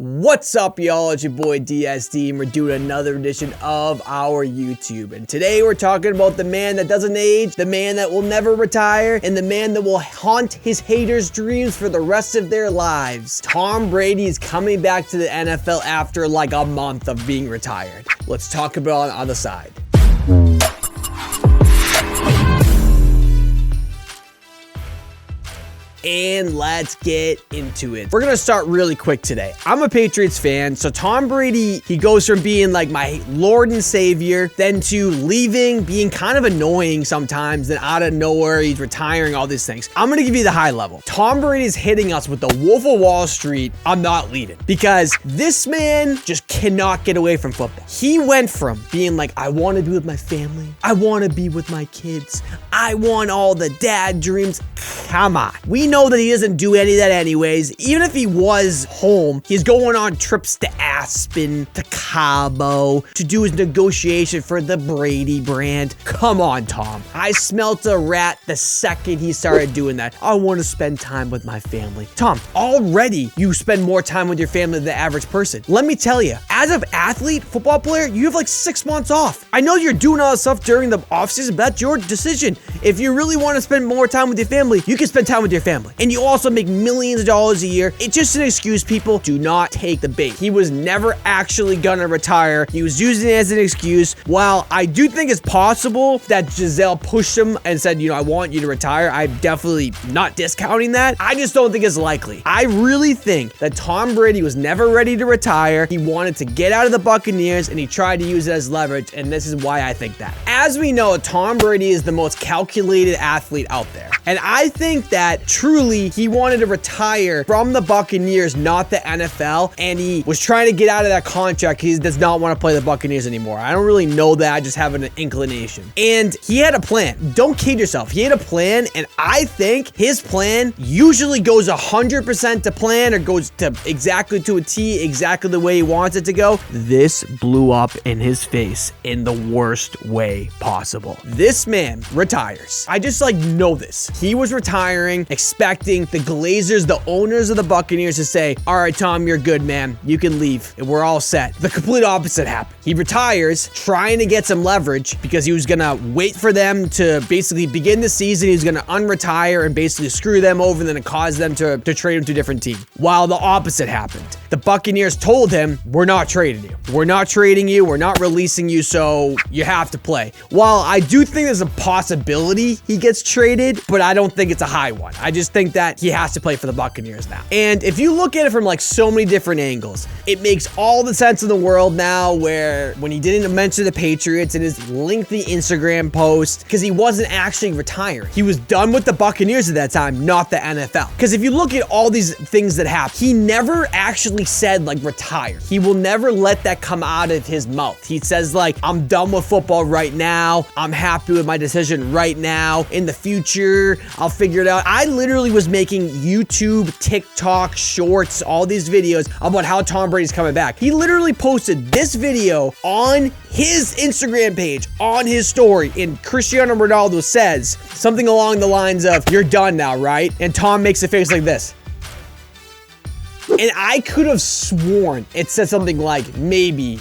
What's up, y'all? It's your boy DSD, and we're doing another edition of our YouTube. And today we're talking about the man that doesn't age, the man that will never retire, and the man that will haunt his haters' dreams for the rest of their lives. Tom Brady is coming back to the NFL after like a month of being retired. Let's talk about it on the side. And let's get into it. We're gonna start really quick today. I'm a Patriots fan, so Tom Brady, he goes from being like my Lord and Savior, then to leaving, being kind of annoying sometimes, then out of nowhere, he's retiring, all these things. I'm gonna give you the high level. Tom Brady is hitting us with the Wolf of Wall Street, I'm not leaving. Because this man just cannot get away from football. He went from being like, I wanna be with my family, I wanna be with my kids, I want all the dad dreams. Come on. We know that he doesn't do any of that anyways. Even if he was home, he's going on trips to Aspen, to Cabo, to do his negotiation for the Brady brand. Come on, Tom. I smelt a rat the second he started doing that. I want to spend time with my family. Tom, already you spend more time with your family than the average person. Let me tell you, as an athlete, football player, you have like 6 months off. I know you're doing all this stuff during the offseason, but that's your decision. If you really want to spend more time with your family, you can spend time with your family. And you also make millions of dollars a year. It's just an excuse, people. Do not take the bait. He was never actually gonna retire. He was using it as an excuse. While I do think it's possible that Giselle pushed him and said, you know, I want you to retire, I'm definitely not discounting that. I just don't think it's likely. I really think that Tom Brady was never ready to retire. He wanted to get out of the Buccaneers and he tried to use it as leverage, and this is why I think that. As we know, Tom Brady is the most calculated athlete out there. And I think that truly he wanted to retire from the Buccaneers, not the NFL, and he was trying to get out of that contract. He does not want to play the Buccaneers anymore. I don't really know that. I just have an inclination. And he had a plan. Don't kid yourself. He had a plan, and I think his plan usually goes 100% to plan or goes to exactly to a T, exactly the way he wants it to go. This blew up in his face in the worst way possible. This man retires. I just know this. He was retiring, expecting the Glazers, the owners of the Buccaneers, to say, all right, Tom, you're good, man. You can leave. We're all set. The complete opposite happened. He retires, trying to get some leverage because he was going to wait for them to basically begin the season. He was going to unretire and basically screw them over and then cause them to trade him to a different team. While the opposite happened. The Buccaneers told him, we're not trading you. We're not trading you. We're not releasing you, so you have to play. While I do think there's a possibility he gets traded, but I don't think it's a high one. I just think that he has to play for the Buccaneers now. And if you look at it from so many different angles, it makes all the sense in the world now where when he didn't mention the Patriots in his lengthy Instagram post, because he wasn't actually retired. He was done with the Buccaneers at that time, not the NFL. Because if you look at all these things that happened, he never actually said retire. He will never let that come out of his mouth. He says I'm done with football right now. I'm happy with my decision right now. In the future, I'll figure it out. I literally was making YouTube, TikTok, shorts, all these videos about how Tom Brady's coming back. He literally posted this video on his Instagram page, on his story, and Cristiano Ronaldo says something along the lines of, you're done now, right? And Tom makes a face like this. And I could have sworn it said something like maybe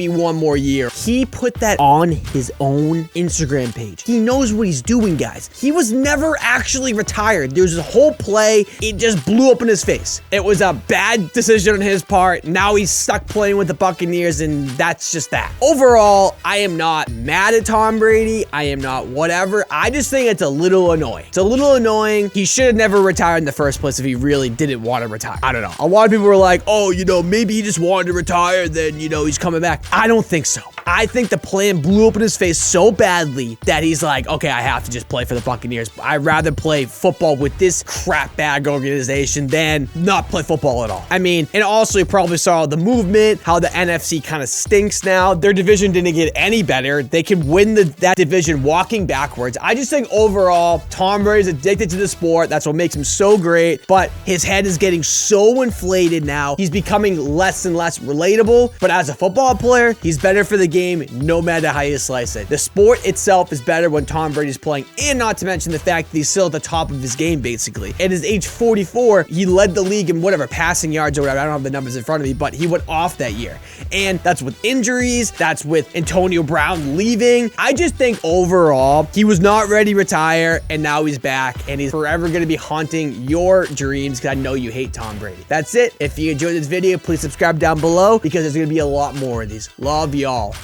one more year. He put that on his own Instagram page. He knows what he's doing, guys. He was never actually retired. There's a whole play. It just blew up in his face. It was a bad decision on his part. Now he's stuck playing with the Buccaneers, and that's just that. Overall, I am not mad at Tom Brady. I am not whatever. I just think it's a little annoying. It's a little annoying. He should have never retired in the first place if he really didn't want to retire. I don't know. A lot of people were like, oh, maybe he just wanted to retire, then, he's coming back. I don't think so. I think the plan blew up in his face so badly that he's like, okay, I have to just play for the Buccaneers. I'd rather play football with this crap bag organization than not play football at all. I mean, and also you probably saw the movement, how the NFC kind of stinks now. Their division didn't get any better. They could win that division walking backwards. I just think overall, Tom Brady's addicted to the sport. That's what makes him so great, but his head is getting so in inflated now. He's becoming less and less relatable, but as a football player, he's better for the game no matter how you slice it. The sport itself is better when Tom Brady's playing, and not to mention the fact that he's still at the top of his game, basically. At his age 44, he led the league in whatever passing yards or whatever. I don't have the numbers in front of me, but he went off that year. And that's with injuries. That's with Antonio Brown leaving. I just think overall, he was not ready to retire, and now he's back, and he's forever going to be haunting your dreams because I know you hate Tom Brady. That's it. If you enjoyed this video, please subscribe down below because there's going to be a lot more of these. Love y'all.